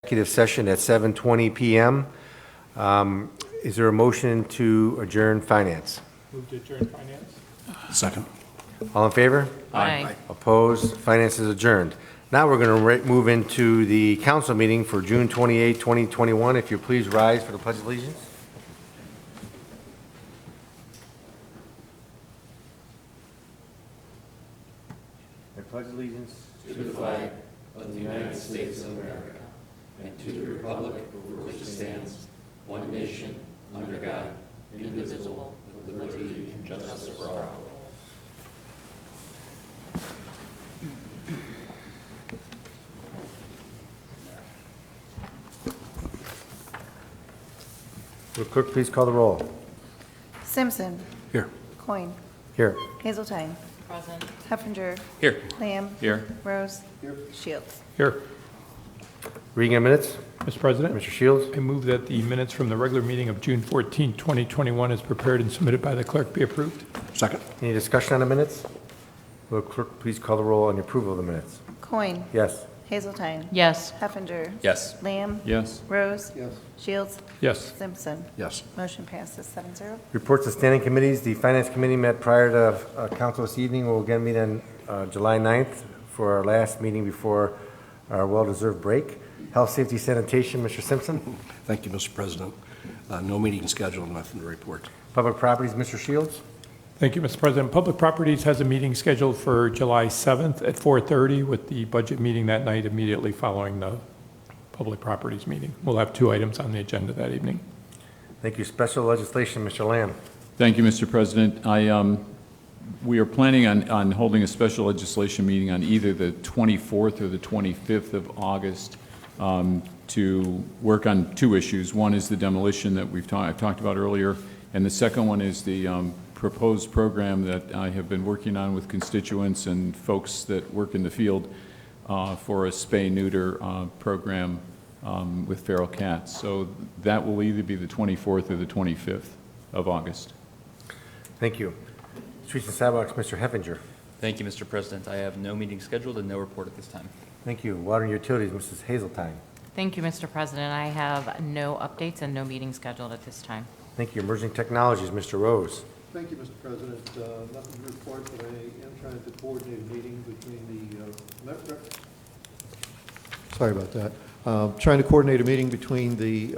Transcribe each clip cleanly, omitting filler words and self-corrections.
Executive session at 7:20 PM. Is there a motion to adjourn finance? Move to adjourn finance. Second. All in favor? Aye. Opposed? Finance is adjourned. Now we're going to move into the council meeting for June 28, 2021. If you please rise for the Pledge of Allegiance. I pledge allegiance To the flag of the United States of America and to the republic for which it stands, one nation, under God, indivisible, with liberty and justice for all. Will clerk please call the roll? Simpson. Here. Coin. Here. Hazeltine. Present. Heffinger. Here. Lamb. Here. Rose. Shields. Here. Reading of minutes. Mr. President, Mr. Shields. I move that the minutes from the regular meeting of June 14, 2021 as prepared and submitted by the clerk be approved. Second. Any discussion on the minutes? Will clerk please call the roll on the approval of the minutes? Coin. Yes. Hazeltine. Yes. Heffinger. Yes. Lamb. Yes. Rose. Shields. Yes. Simpson. Yes. Motion passes 7-0. Reports of standing committees. The Finance Committee met prior to council this evening. We'll again meet on July 9th for our last meeting before our well-deserved break. Health, Safety, Sanitation, Mr. Simpson. Thank you, Mr. President. No meeting scheduled, nothing to report. Public Properties, Mr. Shields. Thank you, Mr. President. Public Properties has a meeting scheduled for July 7th at 4:30 with the budget meeting that night immediately following the Public Properties meeting. We'll have two items on the agenda that evening. Thank you. Special Legislation, Mr. Lamb. Thank you, Mr. President. We are planning on holding a special legislation meeting on either the 24th or the 25th of August to work on two issues. One is the demolition that I've talked about earlier, and the second one is the proposed program that I have been working on with constituents and folks that work in the field for a spay-neuter program with feral cats. So that will either be the 24th or the 25th of August. Thank you. Streets and Sidewalks, Mr. Heffinger. Thank you, Mr. President. I have no meeting scheduled and no report at this time. Thank you. Water and Utilities, Mrs. Hazeltine. Thank you, Mr. President. I have no updates and no meeting scheduled at this time. Thank you. Emerging Technologies, Mr. Rose. Thank you, Mr. President. Nothing to report, but I am trying to coordinate a meeting between sorry about that. Trying to coordinate a meeting between the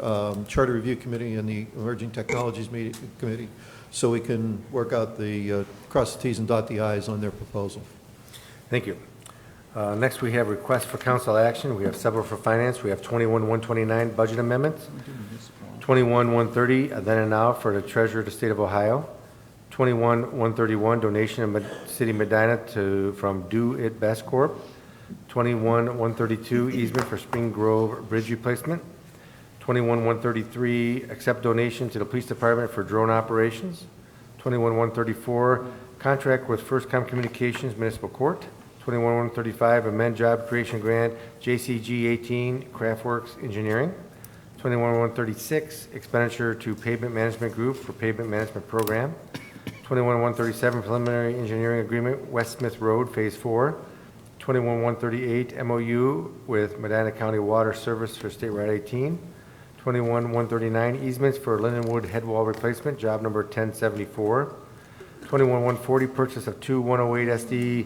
Charter Review Committee and the Emerging Technologies Committee so we can work out the cross the Ts and dot the Is on their proposal. Thank you. Next, we have requests for council action. We have several for finance. We have 21-129 budget amendments, 21-130 then and now for the treasurer of the state of Ohio, 21-131 donation of City Medina from Do It Best Corp, 21-132 easement for Spring Grove Bridge replacement, 21-133 accept donation to the police department for drone operations, 21-134 contract with FirstCom Communications Municipal Court, 21-135 amend job creation grant JCG 18 Craftworks Engineering, 21-136 expenditure to pavement management group for pavement management program, 21-137 preliminary engineering agreement West Smith Road Phase 4, 21-138 MOU with Medina County Water Service for State Route 18, 21-139 easements for Lindenwood head wall replacement job number 1074, 21-140 purchase of two 108 SD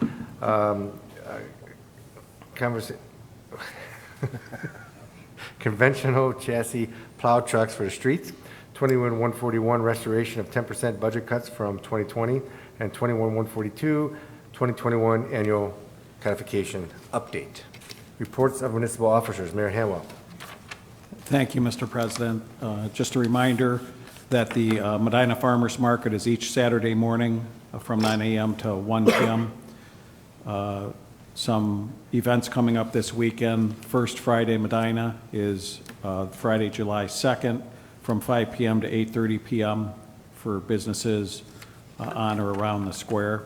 conventional chassis plow trucks for the streets, 21-141 restoration of 10% budget cuts from 2020, and 21-142 2021 annual codification update. Reports of municipal officers. Mayor Hanwell. Thank you, Mr. President. Just a reminder that the Medina Farmers Market is each Saturday morning from 9 a.m. to 1 p.m. Some events coming up this weekend. First Friday Medina is Friday, July 2nd from 5 p.m. to 8:30 p.m. for businesses on or around the square.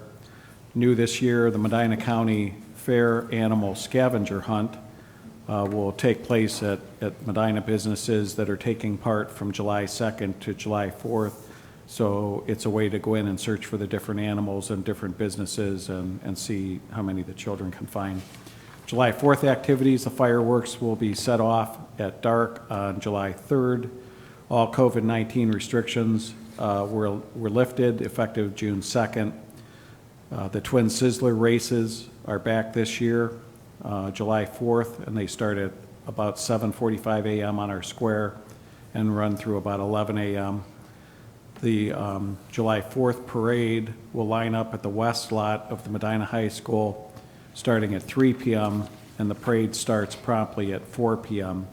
New this year, the Medina County Fair Animal Scavenger Hunt will take place at Medina businesses that are taking part from July 2nd to July 4th. So it's a way to go in and search for the different animals and different businesses and see how many the children can find. July 4th activities, the fireworks will be set off at dark on July 3rd. All COVID-19 restrictions were lifted effective June 2nd. The Twin Sizzler races are back this year, July 4th, and they start at about 7:45 a.m. on our square and run through about 11 a.m. The July 4th parade will line up at the west lot of the Medina High School starting at 3 p.m., and the parade starts promptly at 4 p.m.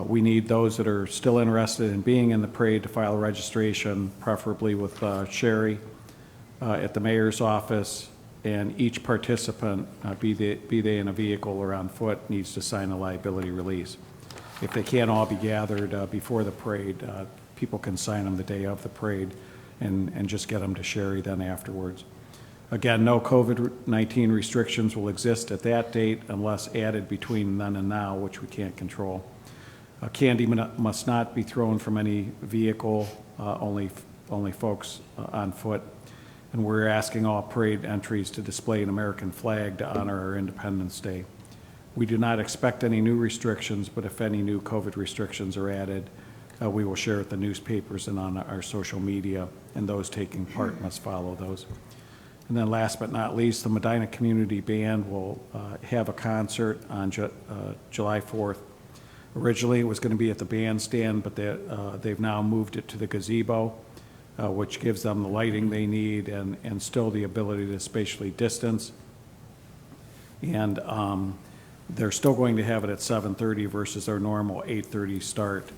We need those that are still interested in being in the parade to file a registration, preferably with Sherry at the mayor's office, and each participant, be they in a vehicle or on foot, needs to sign a liability release. If they can't all be gathered before the parade, people can sign them the day of the parade and just get them to Sherry then afterwards. Again, no COVID-19 restrictions will exist at that date unless added between then and now, which we can't control. Candy must not be thrown from any vehicle, only folks on foot. And we're asking all parade entries to display an American flag to honor our Independence Day. We do not expect any new restrictions, but if any new COVID restrictions are added, we will share it in the newspapers and on our social media, and those taking part must follow those. And then last but not least, the Medina Community Band will have a concert on July 4th. Originally, it was going to be at the bandstand, but they've now moved it to the gazebo, which gives them the lighting they need and still the ability to spatially distance. And they're still going to have it at 7:30 versus our normal 8:30 start,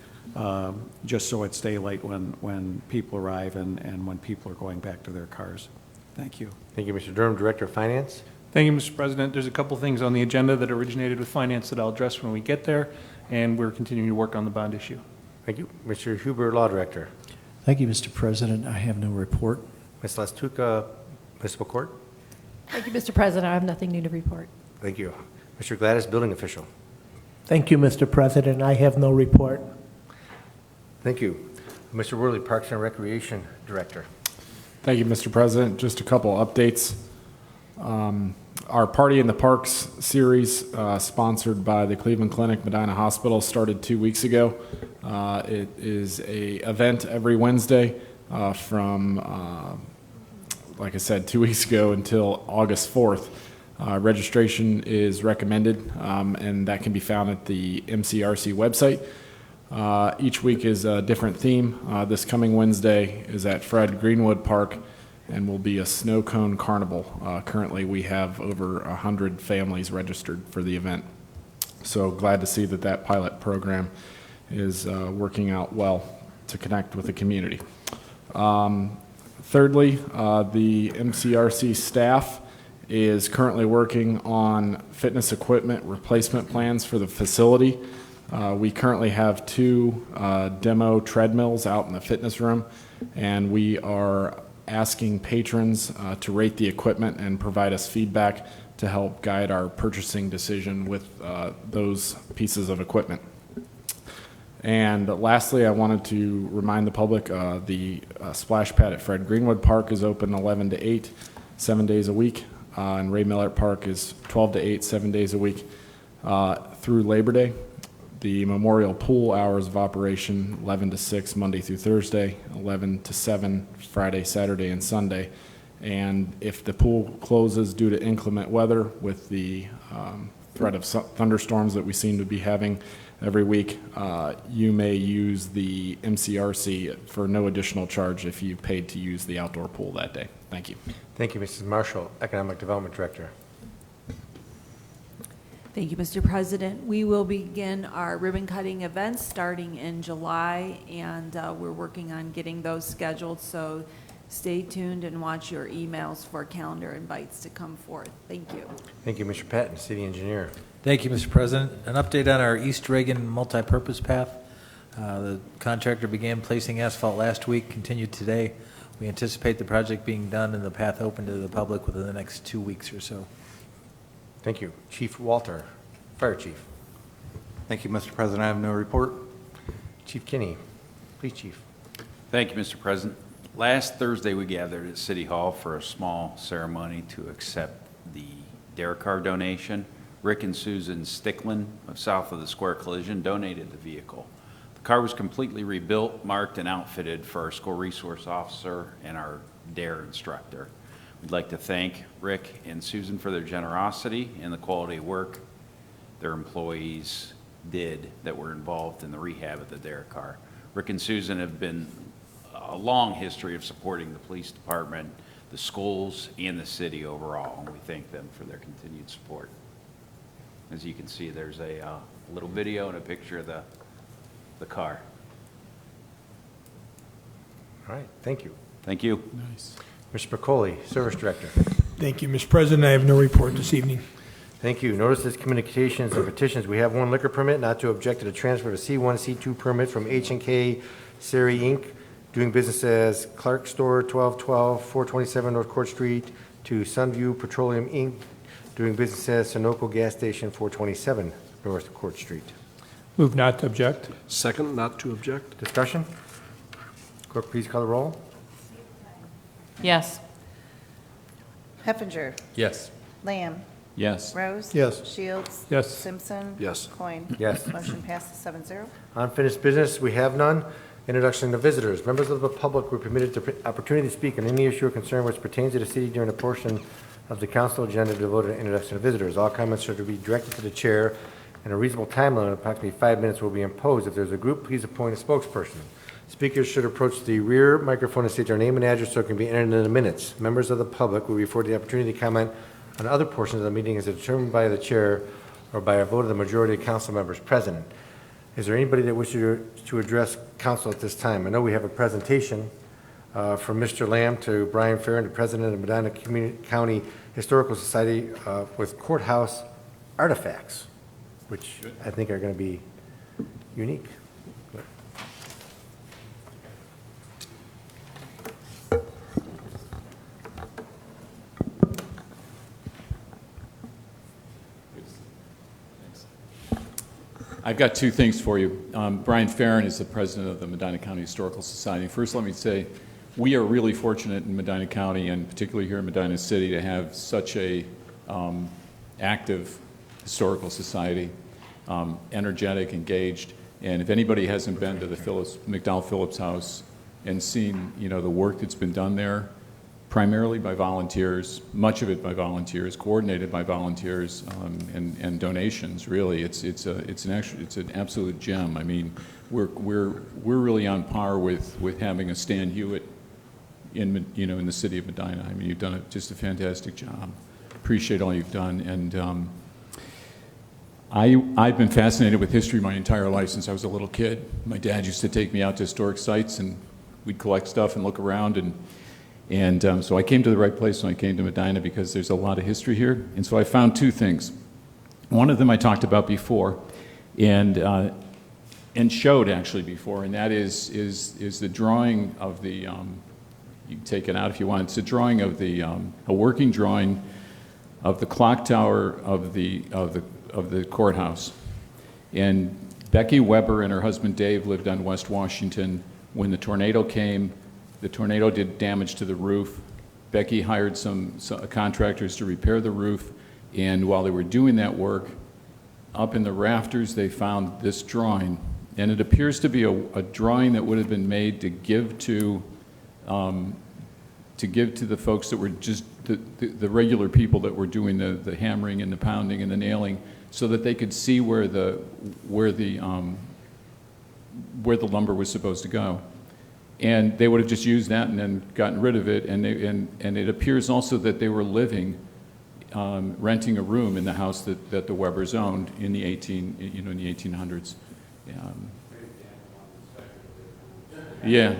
just so it's daylight when people arrive and when people are going back to their cars. Thank you. Thank you, Mr. Durham. Director of Finance. Thank you, Mr. President. There's a couple things on the agenda that originated with Finance that I'll address when we get there, and we're continuing to work on the bond issue. Thank you. Mr. Huber, Law Director. Thank you, Mr. President. I have no report. Ms. Lastucca, Municipal Court. Thank you, Mr. President. I have nothing new to report. Thank you. Mr. Gladys, Building Official. Thank you, Mr. President. I have no report. Thank you. Mr. Worley, Parks and Recreation Director. Thank you, Mr. President. Just a couple updates. Our Party in the Parks series, sponsored by the Cleveland Clinic Medina Hospital, started 2 weeks ago. It is an event every Wednesday from, like I said, 2 weeks ago until August 4th. Registration is recommended, and that can be found at the MCRC website. Each week is a different theme. This coming Wednesday is at Fred Greenwood Park and will be a snow cone carnival. Currently, we have over 100 families registered for the event. So glad to see that pilot program is working out well to connect with the community. Thirdly, the MCRC staff is currently working on fitness equipment replacement plans for the facility. We currently have 2 demo treadmills out in the fitness room, and we are asking patrons to rate the equipment and provide us feedback to help guide our purchasing decision with those pieces of equipment. And lastly, I wanted to remind the public the splash pad at Fred Greenwood Park is open 11 to 8, 7 days a week, and Ray Millard Park is 12 to 8, 7 days a week through Labor Day. The memorial pool hours of operation, 11 to 6, Monday through Thursday, 11 to 7, Friday, Saturday, and Sunday. And if the pool closes due to inclement weather with the threat of thunderstorms that we seem to be having every week, you may use the MCRC for no additional charge if you paid to use the outdoor pool that day. Thank you. Thank you, Mrs. Marshall, Economic Development Director. Thank you, Mr. President. We will begin our ribbon cutting events starting in July, and we're working on getting those scheduled, so stay tuned and watch your emails for calendar invites to come forth. Thank you. Thank you, Mr. Patton, City Engineer. Thank you, Mr. President. An update on our East Reagan multipurpose path. The contractor began placing asphalt last week, continued today. We anticipate the project being done and the path open to the public within the next 2 weeks or so. Thank you. Chief Walter, Fire Chief. Thank you, Mr. President. I have no report. Chief Kinney, Police Chief. Thank you, Mr. President. Last Thursday, we gathered at City Hall for a small ceremony to accept the DARE car donation Rick and Susan Sticklin of South of the Square Collision donated the vehicle. The car was completely rebuilt, marked, and outfitted for our school resource officer and our DARE instructor. We'd like to thank Rick and Susan for their generosity and the quality of work their employees did that were involved in the rehab of the DARE car. Rick and Susan have been a long history of supporting the police department, the schools, and the city overall, and we thank them for their continued support. As you can see, there's a little video and a picture of the car. All right, thank you. Thank you. Nice. Mr. McCauley, Service Director. Thank you, Mr. President. I have no report this evening. Thank you. Notices, communications, and petitions. We have one liquor permit not to object to the transfer of a C1, C2 permit from H&K Sari Inc., doing business as Clark Store, 1212, 427 North Court Street, to Sunview Petroleum Inc., doing business as Sunoco Gas Station, 427 North Court Street. Move not to object. Second, not to object. Discussion? Clerk, please call the roll. Yes. Heffinger. Yes. Lamb. Yes. Rose. Yes. Shields. Yes. Simpson. Yes. Coin. Yes. Motion passes 7-0. Unfinished business, we have none. Introduction to visitors. Members of the public were permitted the opportunity to speak on any issue or concern which pertains to the city during a portion of the council agenda devoted to introduction to visitors. All comments are to be directed to the chair, and a reasonable time limit of approximately 5 minutes will be imposed. If there's a group, please appoint a spokesperson. Speakers should approach the rear microphone and state their name and address so it can be entered in the minutes. Members of the public will be afforded the opportunity to comment on other portions of the meeting as determined by the chair or by a vote of the majority of council members present. Is there anybody that wishes to address council at this time? I know we have a presentation from Mr. Lamb to Brian Farron, the president of Medina County Historical Society, with courthouse artifacts, which I think are going to be unique. I've got two things for you. Brian Farron is the president of the Medina County Historical Society. First, let me say we are really fortunate in Medina County, and particularly here in Medina City, to have such a active historical society, energetic, engaged. And if anybody hasn't been to the McDowell Phillips House and seen, the work that's been done there, primarily by volunteers, much of it by volunteers, coordinated by volunteers, and donations. Really, it's an absolute gem. I mean, we're really on par with having a Stan Hewitt in the city of Medina. I mean, you've done just a fantastic job. Appreciate all you've done, and I've been fascinated with history my entire life since I was a little kid. My dad used to take me out to historic sites, and we'd collect stuff and look around, and so I came to the right place when I came to Medina because there's a lot of history here. And so I found two things. One of them I talked about before and showed actually before, and that is the drawing of the, you can take it out if you want, it's a drawing of the, a working drawing of the clock tower of the courthouse. And Becky Weber and her husband Dave lived on West Washington. When the tornado came, the tornado did damage to the roof. Becky hired some contractors to repair the roof, and while they were doing that work, up in the rafters they found this drawing, and it appears to be a drawing that would have been made to give to the folks that were just the regular people that were doing the hammering and the pounding and the nailing, so that they could see where the lumber was supposed to go. And they would have just used that and then gotten rid of it. And it appears also that they were living, renting a room in the house that the Webers owned in the 1800s. Yeah.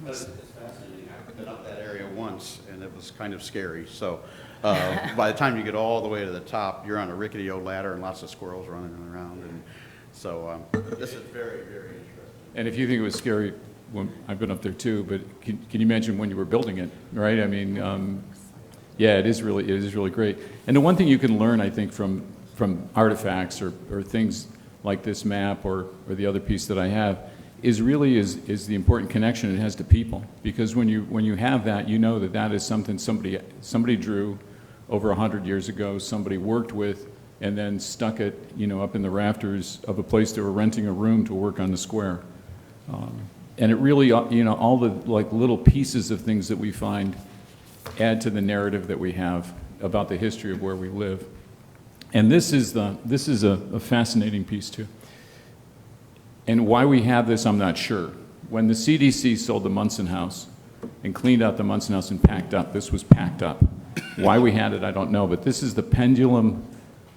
It's fascinating. I've been up that area once, and it was kind of scary. So by the time you get all the way to the top, you're on a rickety old ladder and lots of squirrels running around. And so this is very, very interesting. And if you think it was scary, well, I've been up there too, but can you imagine when you were building it, right? I mean, yeah, it is really great. And the one thing you can learn, I think, from artifacts or things like this map or the other piece that I have is the important connection it has to people. Because when you have that, you know that is something somebody drew over 100 years ago, somebody worked with and then stuck it, up in the rafters of a place they were renting a room to work on the square. And it really, all the little pieces of things that we find add to the narrative that we have about the history of where we live. And this is a fascinating piece too. And why we have this, I'm not sure. When the CDC sold the Munson House and cleaned out the Munson House and packed up, this was packed up. Why we had it, I don't know, but this is the pendulum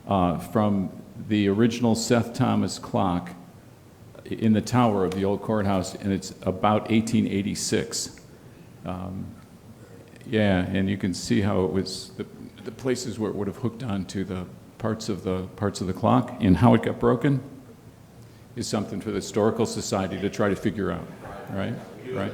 from the original Seth Thomas clock in the tower of the old courthouse, and it's about 1886. Yeah, and you can see how it was the places where it would have hooked onto the parts of the clock, and how it got broken is something for the Historical Society to try to figure out, right? Right.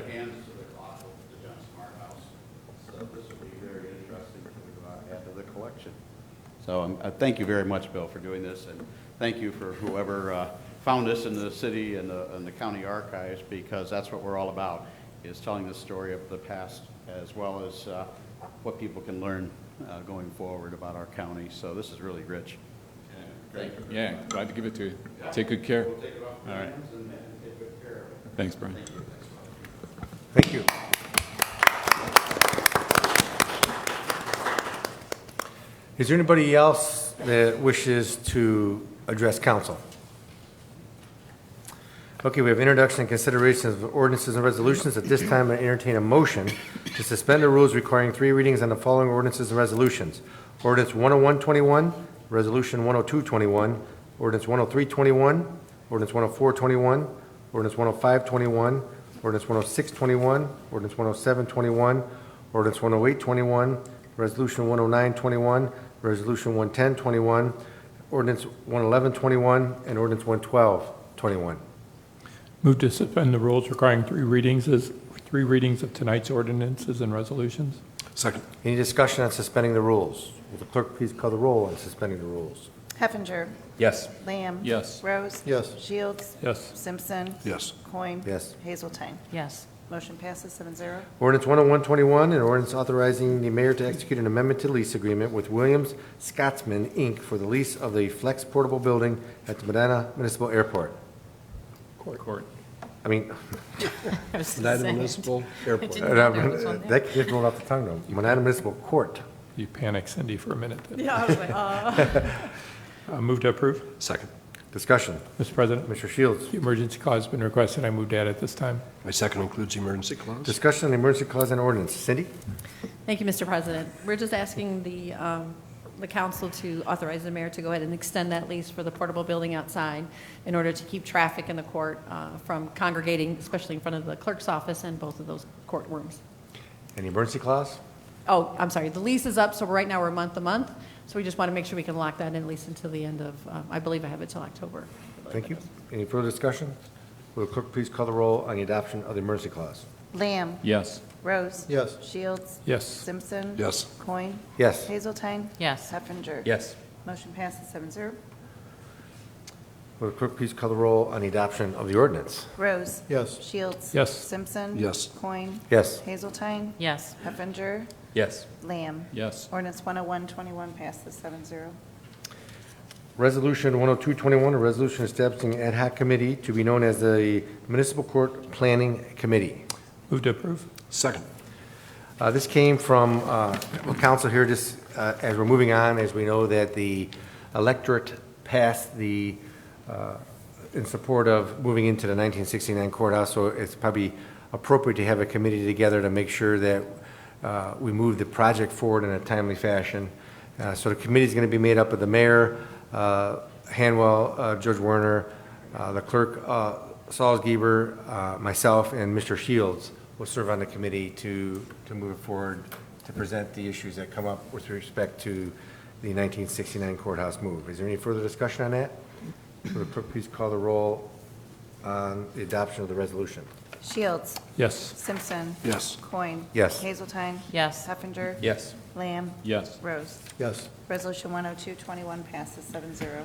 So thank you very much, Bill, for doing this, and thank you for whoever found this in the city and the county archives, because that's what we're all about, is telling the story of the past as well as what people can learn going forward about our county. So this is really rich. Thank you. Yeah, glad to give it to you. Take good care. We'll take it off All right. hands and take good care of it. Thanks, Brian. Thank you. Is there anybody else that wishes to address council? Okay, we have introduction and consideration of ordinances and resolutions. At this time, I entertain a motion to suspend the rules requiring 3 readings on the following ordinances and resolutions. Ordinance 101-21, Resolution 102-21, Ordinance 103-21, Ordinance 104-21, Ordinance 105-21, Ordinance 106-21, Ordinance 107-21, Ordinance 108-21, Resolution 109-21, Resolution 110-21, Ordinance 111-21, and Ordinance 112-21. Move to suspend the rules requiring 3 readings of tonight's ordinances and resolutions. Second. Any discussion on suspending the rules? Will the clerk please call the roll on suspending the rules? Heffinger. Yes. Lamb. Yes. Rose. Yes. Shields. Yes. Simpson. Yes. Coin. Yes. Hazeltine. Yes. Motion passes 7-0. Ordinance 101-21, an ordinance authorizing the mayor to execute an amendment to lease agreement with Williams Scotsman, Inc. for the lease of the Flex Portable Building at the Medina Municipal Airport. Court. I mean, Medina Municipal Airport. that just rolled off the tongue, though. Medina Municipal Court. You panicked, Cindy, for a minute. Yeah, I was like, Move to approve. Second. Discussion. Mr. President, Mr. Shields. the emergency clause has been requested. I move to add it this time. My second includes the emergency clause. Discussion on the emergency clause and ordinance. Cindy? Thank you, Mr. President. We're just asking the council to authorize the mayor to go ahead and extend that lease for the portable building outside in order to keep traffic in the court from congregating, especially in front of the clerk's office and both of those courtrooms. Any emergency clause? Oh, I'm sorry, the lease is up, so right now we're month to month, so we just want to make sure we can lock that in at least until the end of, I believe I have it till October. Thank you. Any further discussion? Will the clerk please call the roll on the adoption of the emergency clause? Lamb. Yes. Rose. Yes. Shields. Yes. Simpson. Yes. Coin. Yes. Hazeltine. Yes. Heffinger. Yes. Motion passes 7-0. Will the clerk please call the roll on the adoption of the ordinance? Rose. Yes. Shields. Yes. Simpson. Yes. Coin. Yes. Hazeltine. Yes. Heffinger. Yes. Lamb. Yes. Ordinance 101-21 passes 7-0. Resolution 102-21, a resolution establishing an ad hoc committee to be known as the Municipal Court Planning Committee. Move to approve. Second. This came from council here, just as we're moving on, as we know that the electorate passed the, in support of moving into the 1969 courthouse, so it's probably appropriate to have a committee together to make sure that we move the project forward in a timely fashion. So the committee is going to be made up of the mayor, Hanwell, George Werner, the clerk, Salzgeber, myself, and Mr. Shields will serve on the committee to move forward to present the issues that come up with respect to the 1969 courthouse move. Is there any further discussion on that? Will the clerk please call the roll on the adoption of the resolution? Shields. Yes. Simpson. Yes. Coin. Yes. Hazeltine. Yes. Heffinger. Yes. Lamb. Yes. Rose. Yes. Resolution 102-21 passes 7-0.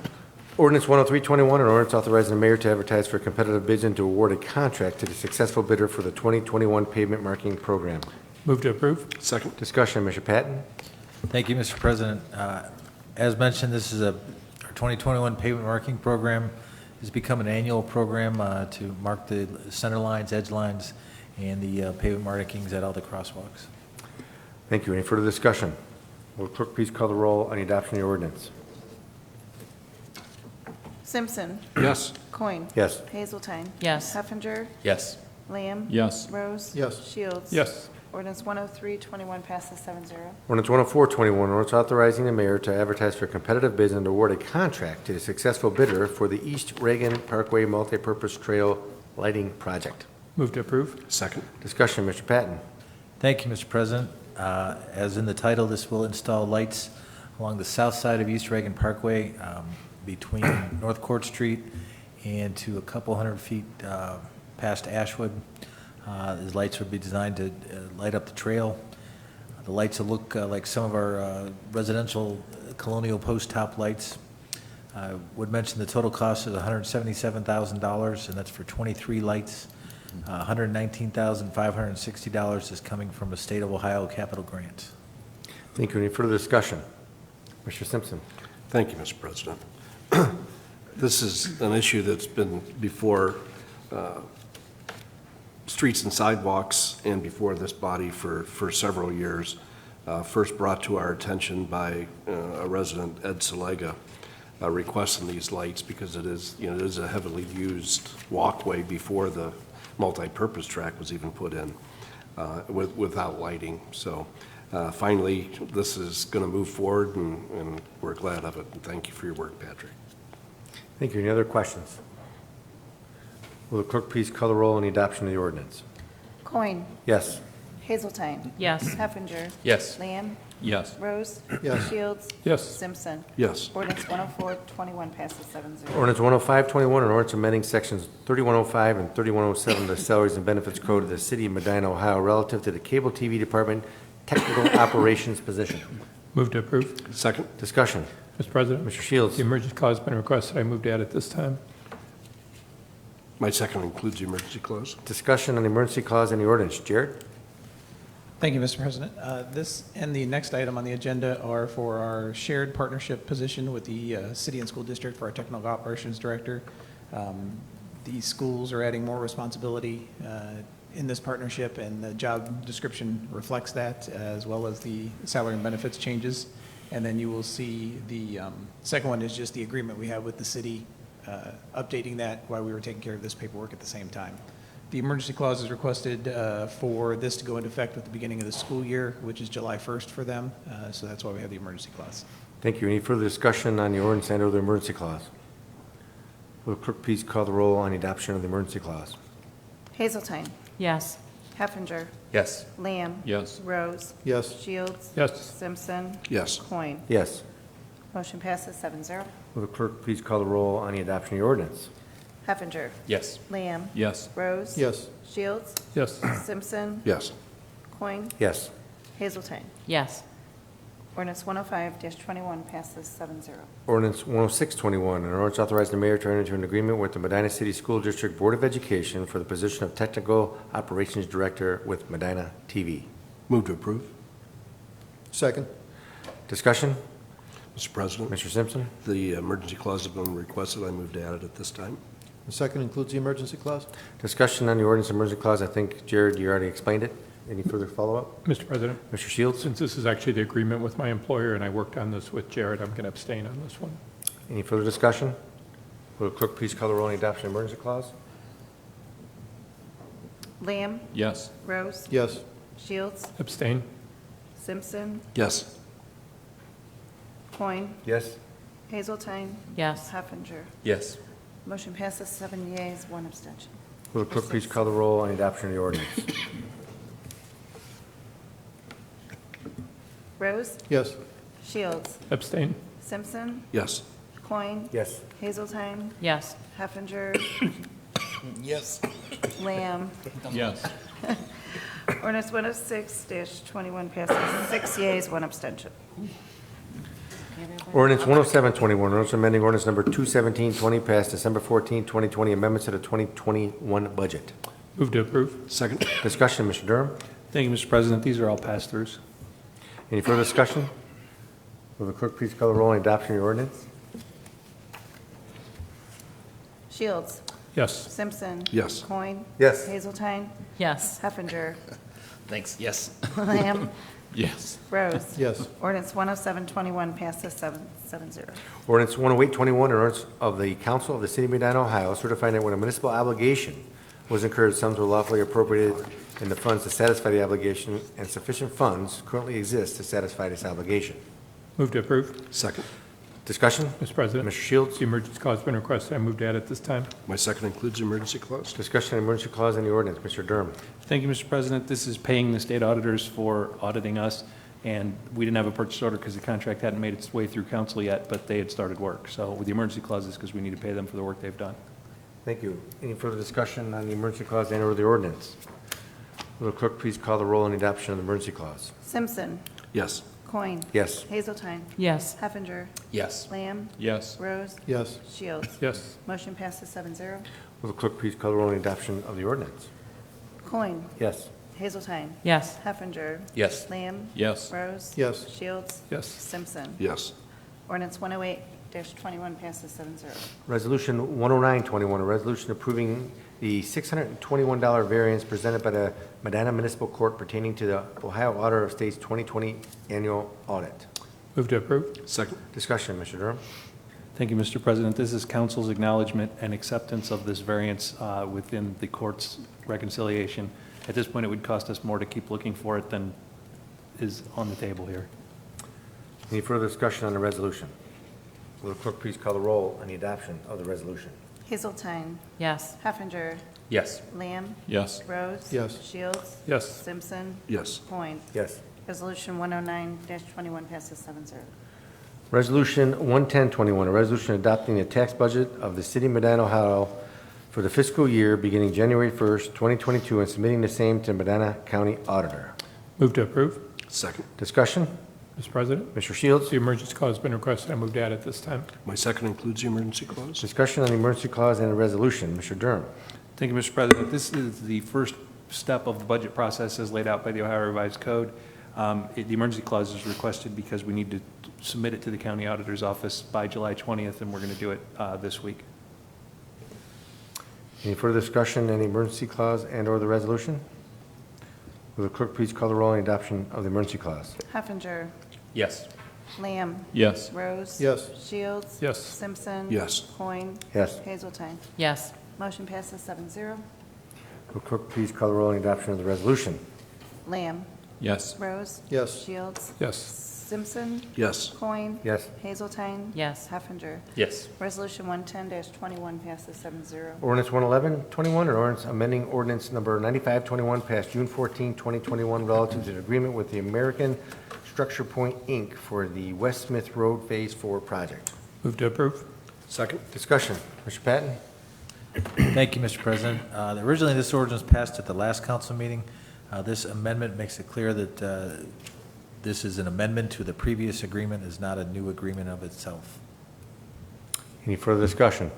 Ordinance 103-21, an ordinance authorizing the mayor to advertise for competitive bids and to award a contract to the successful bidder for the 2021 pavement marking program. Move to approve. Second. Discussion, Mr. Patton. Thank you, Mr. President. As mentioned, this is a Our 2021 pavement marking program has become an annual program to mark the center lines, edge lines, and the pavement markings at all the crosswalks. Thank you. Any further discussion? Will the clerk please call the roll on the adoption of the ordinance? Simpson. Yes. Coin. Yes. Hazeltine. Yes. Heffinger. Yes. Lamb. Yes. Rose. Yes. Shields. Yes. Ordinance 10321 passes 7-0. Ordinance 10421, ordinance authorizing the mayor to advertise for competitive bids and award a contract to the successful bidder for the East Reagan Parkway Multipurpose Trail Lighting Project. Move to approve. Second. Discussion, Mr. Patton. Thank you, Mr. President. As in the title, this will install lights along the south side of East Reagan Parkway between North Court Street and to a couple hundred feet past Ashwood. These lights would be designed to light up the trail. The lights will look like some of our residential colonial post-top lights. I would mention the total cost is $177,000, and that's for 23 lights. $119,560 is coming from a State of Ohio capital grant. Thank you. Any further discussion? Mr. Simpson. Thank you, Mr. President. This is an issue that's been before Streets and Sidewalks and before this body for several years. First brought to our attention by a resident, Ed Salega, requesting these lights because it is a heavily used walkway before the multi-purpose track was even put in without lighting. So finally, this is going to move forward, and we're glad of it. And thank you for your work, Patrick. Thank you. Any other questions? Will the clerk please call the roll on the adoption of the ordinance? Coin. Yes. Hazeltine. Yes. Heffinger. Yes. Lamb. Yes. Rose. Yes. Shields. Yes. Simpson. Yes. Ordinance 10421 passes 7-0. Ordinance 10521, an ordinance amending sections 3105 and 3107 of the Salaries and Benefits Code of the City of Medina, Ohio, relative to the Cable TV Department Technical Operations position. Move to approve. Second. Discussion. Mr. President, Mr. Shields. the emergency clause has been requested. I move to add it this time. My second includes the emergency clause. Discussion on the emergency clause in the ordinance. Jared? Thank you, Mr. President. This and the next item on the agenda are for our shared partnership position with the City and School District for our Technical Operations Director. These schools are adding more responsibility in this partnership, and the job description reflects that, as well as the salary and benefits changes. And then you will see the second one is just the agreement we have with the city, updating that while we were taking care of this paperwork at the same time. The emergency clause is requested for this to go into effect at the beginning of the school year, which is July 1st for them, so that's why we have the emergency clause. Thank you. Any further discussion on the ordinance and/or the emergency clause? Will the clerk please call the roll on the adoption of the emergency clause? Hazeltine. Yes. Heffinger. Yes. Lamb. Yes. Rose. Yes. Shields. Yes. Simpson. Yes. Coin. Yes. Motion passes 7-0. Will the clerk please call the roll on the adoption of the ordinance? Heffinger. Yes. Lamb. Yes. Rose. Yes. Shields. Yes. Simpson. Yes. Coin. Yes. Hazeltine. Yes. Ordinance 105-21 passes 7-0. Ordinance 10621, an ordinance authorizing the mayor to enter into an agreement with the Medina City School District Board of Education for the position of Technical Operations Director with Medina TV. Move to approve. Second. Discussion? Mr. President, Mr. Simpson? the emergency clause has been requested. I move to add it at this time. The second includes the emergency clause? Discussion on the ordinance emergency clause. I think, Jared, you already explained it. Any further follow-up? Mr. President, Mr. Shields? since this is actually the agreement with my employer and I worked on this with Jared, I'm going to abstain on this one. Any further discussion? Will the clerk please call the roll on the adoption of the emergency clause? Lamb. Yes. Rose. Yes. Shields. Abstain? Simpson. Yes. Coin. Yes. Hazeltine. Yes. Heffinger. Yes. Motion passes 7 yeas, 1 abstention. Will the clerk please call the roll on the adoption of the ordinance? Rose. Yes. Shields. Abstain? Simpson. Yes. Coin. Yes. Hazeltine. Yes. Heffinger. Yes. Lamb. Yes. Ordinance 106-21 passes 6 yeas, 1 abstention. Ordinance 10721, ordinance amending ordinance number 21720 passed December 14, 2020, amendments to the 2021 budget. Move to approve. Second. Discussion, Mr. Durham? Thank you, Mr. President. These are all pass-throughs. Any further discussion? Will the clerk please call the roll on the adoption of the ordinance? Shields. Yes. Simpson. Yes. Coin. Yes. Hazeltine. Yes. Heffinger. Thanks, yes. Lamb. Yes. Rose. Yes. Ordinance 10721 passes 7-0. Ordinance 10821, an ordinance of the Council of the City of Medina, Ohio, certifying that when a municipal obligation was incurred, sums were lawfully appropriated in the funds to satisfy the obligation, and sufficient funds currently exist to satisfy this obligation. Move to approve. Second. Discussion? Mr. President. Mr. Shields? The emergency clause has been requested. I move to add it this time. My second includes the emergency clause. Discussion on emergency clause in the ordinance. Mr. Durham. Thank you, Mr. President. This is paying the state auditors for auditing us, and we didn't have a purchase order because the contract hadn't made its way through council yet, but they had started work. So with the emergency clauses, because we need to pay them for the work they've done. Thank you. Any further discussion on the emergency clause and or the ordinance? Will the clerk please call the roll on the adoption of the emergency clause? Simpson. Yes. Coin. Yes. Hazeltine. Yes. Heffinger. Yes. Lamb. Yes. Rose. Yes. Shields. Yes. Motion passes 7-0. Will the clerk please call the roll on the adoption of the ordinance? Coin. Yes. Hazeltine. Yes. Heffinger. Yes. Lamb. Yes. Rose. Yes. Shields. Yes. Simpson. Yes. Ordinance 108-21 passes 7-0. Resolution 10921, a resolution approving the $621 variance presented by the Medina Municipal Court pertaining to the Ohio Auditor of State's 2020 annual audit. Move to approve. Second. Discussion, Mr. Durham. Thank you, Mr. President. This is council's acknowledgement and acceptance of this variance within the court's reconciliation. At this point, it would cost us more to keep looking for it than is on the table here. Any further discussion on the resolution? Will the clerk please call the roll on the adoption of the resolution? Hazeltine. Yes. Heffinger. Yes. Lamb. Yes. Rose. Yes. Shields. Yes. Simpson. Yes. Coin. Yes. Resolution 109-21 passes 7-0. Resolution 11021, a resolution adopting the tax budget of the City of Medina, Ohio for the fiscal year beginning January 1st, 2022, and submitting the same to Medina County Auditor. Move to approve. Second. Discussion? Mr. President. Mr. Shields? The emergency clause has been requested. I move to add it this time. My second includes the emergency clause. Discussion on the emergency clause and the resolution. Mr. Durham. Thank you, Mr. President. This is the first step of the budget process as laid out by the Ohio Revised Code. The emergency clause is requested because we need to submit it to the county auditor's office by July 20th, and we're going to do it this week. Any further discussion on the emergency clause and or the resolution? Will the clerk please call the roll on the adoption of the emergency clause? Heffinger. Yes. Lamb. Yes. Rose. Yes. Shields. Yes. Simpson. Yes. Coin. Yes. Hazeltine. Yes. Motion passes 7-0. Will the clerk please call the roll on the adoption of the resolution? Lamb. Yes. Rose. Yes. Shields. Yes. Simpson. Yes. Coin. Yes. Hazeltine. Yes. Heffinger. Yes. Resolution 110-21 passes 7-0. Ordinance 11121, an ordinance amending ordinance number 9521 passed June 14, 2021 relative to the agreement with the American Structure Point, Inc. for the West Smith Road Phase 4 project. Move to approve. Second. Discussion. Mr. Patton? Thank you, Mr. President. Originally, this ordinance passed at the last council meeting. This amendment makes it clear that this is an amendment to the previous agreement, is not a new agreement of itself. Any further discussion?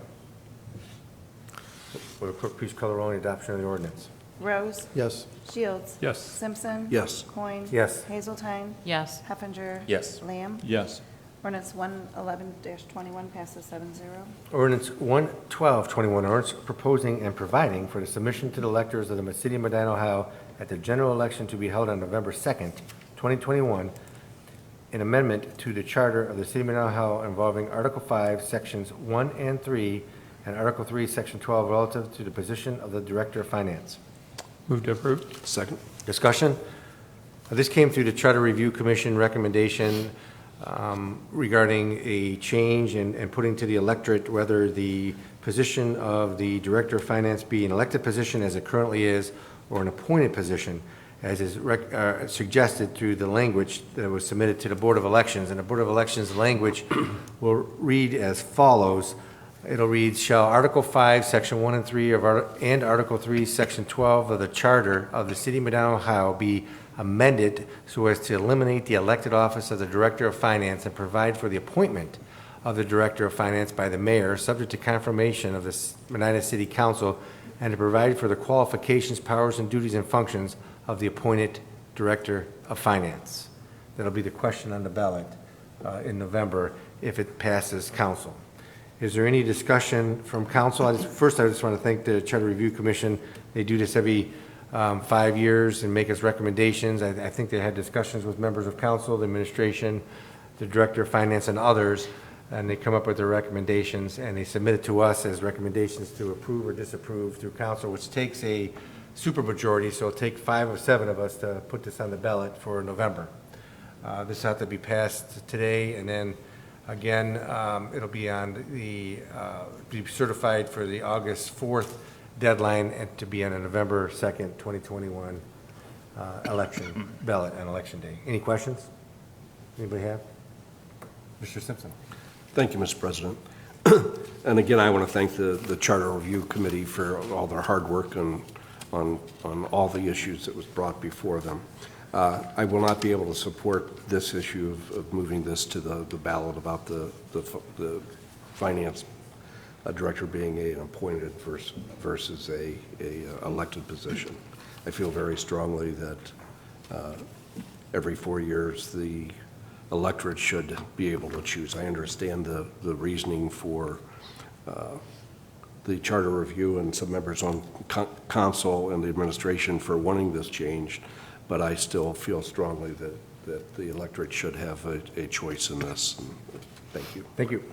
Will the clerk please call the roll on the adoption of the ordinance? Rose. Yes. Shields. Yes. Simpson. Yes. Coin. Yes. Hazeltine. Yes. Heffinger. Yes. Lamb. Yes. Ordinance 111-21 passes 7-0. Ordinance 11221, ordinance proposing and providing for the submission to the electors of the City of Medina, Ohio at the general election to be held on November 2nd, 2021, an amendment to the charter of the City of Medina, Ohio involving Article 5, Sections 1 and 3, and Article 3, Section 12, relative to the position of the Director of Finance. Move to approve. Second. Discussion? This came through the Charter Review Commission recommendation regarding a change and putting to the electorate whether the position of the Director of Finance be an elected position as it currently is or an appointed position as is suggested through the language that was submitted to the Board of Elections. And the Board of Elections language will read as follows. It'll read, shall Article 5, Section 1 and 3 and Article 3, Section 12 of the Charter of the City of Medina, Ohio be amended so as to eliminate the elected office of the Director of Finance and provide for the appointment of the Director of Finance by the Mayor, subject to confirmation of the Medina City Council, and to provide for the qualifications, powers, and duties and functions of the appointed Director of Finance. That'll be the question on the ballot in November if it passes council. Is there any discussion from council? First, I just want to thank the Charter Review Commission. They do this every 5 years and make us recommendations. I think they had discussions with members of council, the administration, the Director of Finance, and others, and they come up with their recommendations, and they submit it to us as recommendations to approve or disapprove through council, which takes a supermajority, so it'll take 5 of 7 of us to put this on the ballot for November. This has to be passed today, and then again, it'll be on the, be certified for the August 4th deadline and to be on a November 2nd, 2021 election ballot on election day. Any questions? Anybody have? Mr. Simpson. Thank you, Mr. President. And again, I want to thank the Charter Review Committee for all their hard work on all the issues that was brought before them. I will not be able to support this issue of moving this to the ballot about the finance director being an appointed versus a elected position. I feel very strongly that every 4 years the electorate should be able to choose. I understand the reasoning for the Charter Review and some members on council and the administration for wanting this changed, but I still feel strongly that the electorate should have a choice in this. And thank you. Thank you.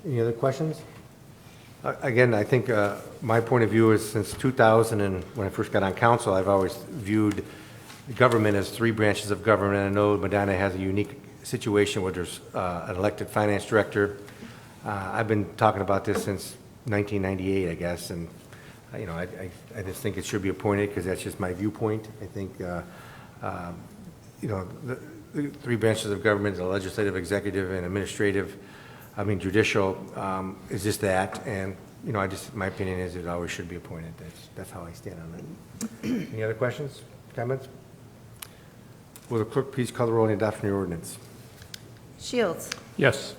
Any other questions? Again, I think my point of view is since 2000 and when I first got on council, I've always viewed government as 3 branches of government. I know Medina has a unique situation where there's an elected finance director. I've been talking about this since 1998, I guess, and you know, I just think it should be appointed because that's just my viewpoint. I think, you know, the 3 branches of government, the legislative, executive, and administrative, I mean judicial, is just that. And, you know, my opinion is it always should be appointed. That's how I stand on it. Any other questions, comments? Will the clerk please call the roll on the adoption of the ordinance? Shields. Yes.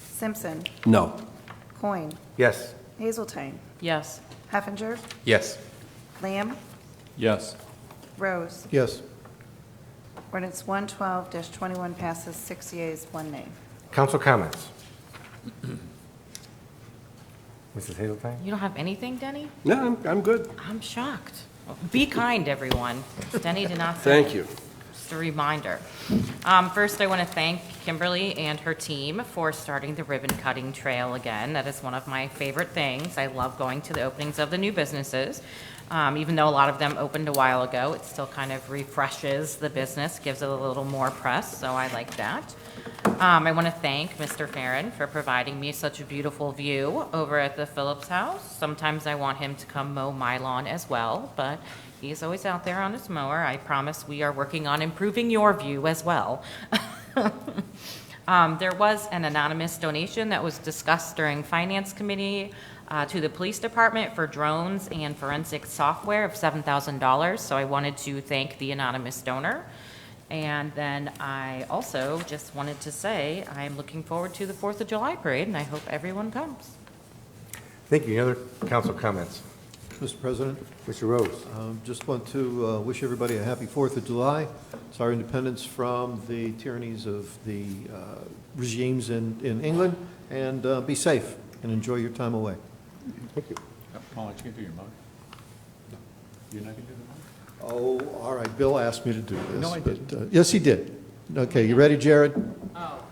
Simpson. No. Coin. Yes. Hazeltine. Yes. Heffinger. Yes. Lamb. Yes. Rose. Yes. Ordinance 112-21 passes 6 yeas, 1 nay. Council comments. Mrs. Hazeltine? You don't have anything, Denny? No, I'm good. I'm shocked. Be kind, everyone. Denny did not say. Thank you. Just a reminder. First, I want to thank Kimberly and her team for starting the ribbon cutting trail again. That is one of my favorite things. I love going to the openings of the new businesses. Even though a lot of them opened a while ago, it still kind of refreshes the business, gives it a little more press, so I like that. I want to thank Mr. Farron for providing me such a beautiful view over at the Phillips house. Sometimes I want him to come mow my lawn as well, but he's always out there on his mower. I promise we are working on improving your view as well. There was an anonymous donation that was discussed during Finance Committee to the police department for drones and forensic software of $7,000. So I wanted to thank the anonymous donor. And then I also just wanted to say I'm looking forward to the 4th of July parade, and I hope everyone comes. Thank you. Any other council comments? Mr. President? Mr. Rose? Just want to wish everybody a happy 4th of July. It's our independence from the tyrannies of the regimes in England, and be safe and enjoy your time away. Thank you. Paul, you can do your mug. No. You're not going to do the mug? Oh, all right. Bill asked me to do this. No, I didn't. But, yes, he did. Okay, you ready, Jared? Oh.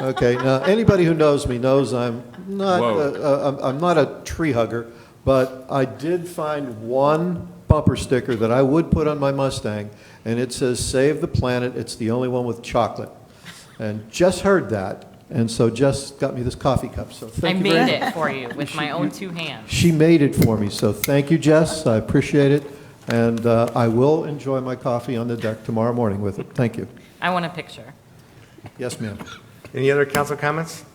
Okay. Now, anybody who knows me knows I'm not a tree hugger, but I did find one bumper sticker that I would put on my Mustang, and it says "Save the Planet." It's the only one with chocolate, and Jess heard that, and so Jess got me this coffee cup. So I thank you very made much. it for you with my own 2 hands. She made it for me, so thank you, Jess. I appreciate it. And I will enjoy my coffee on the deck tomorrow morning with it. Thank you. I want a picture. Yes, ma'am. Any other council comments?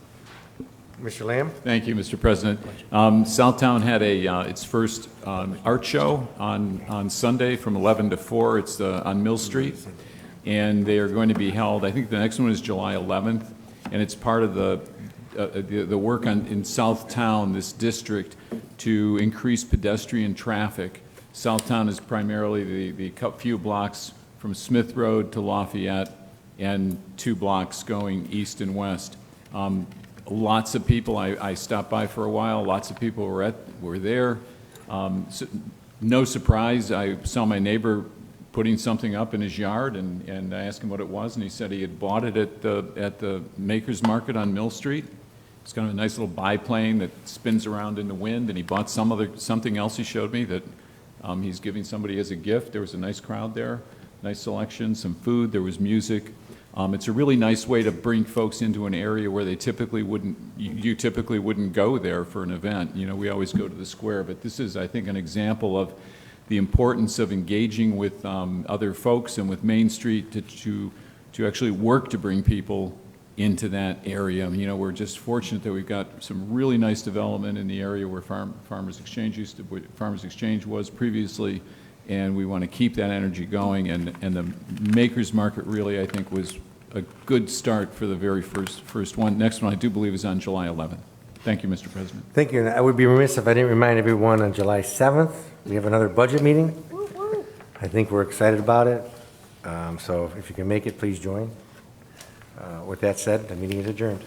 Mr. Lamb? Thank you, Mr. President. Southtown had its first art show on Sunday from 11 to 4. It's on Mill Street. And they are going to be held, I think the next one is July 11th. And it's part of the work in Southtown, this district, to increase pedestrian traffic. Southtown is primarily the few blocks from Smith Road to Lafayette and 2 blocks going east and west. Lots of people, I stopped by for a while, lots of people were there. So, no surprise, I saw my neighbor putting something up in his yard, and I asked him what it was, and he said he had bought it at the Makers Market on Mill Street. It's kind of a nice little biplane that spins around in the wind, and he bought something else he showed me that he's giving somebody as a gift. There was a nice crowd there, nice selection, some food, there was music. It's a really nice way to bring folks into an area where they typically wouldn't, you typically wouldn't go there for an event. You know, we always go to the square, but this is, I think, an example of the importance of engaging with other folks and with Main Street to actually work to bring people into that area. You know, we're just fortunate that we've got some really nice development in the area where Farmers Exchange was previously, and we want to keep that energy going. And the Makers Market really, I think, was a good start for the very first one. Next one, I do believe, is on July 11th. Thank you, Mr. President. Thank you. And I would be remiss if I didn't remind everyone on July 7th, we have another budget meeting. I think we're excited about it. So if you can make it, please join. With that said, the meeting is adjourned.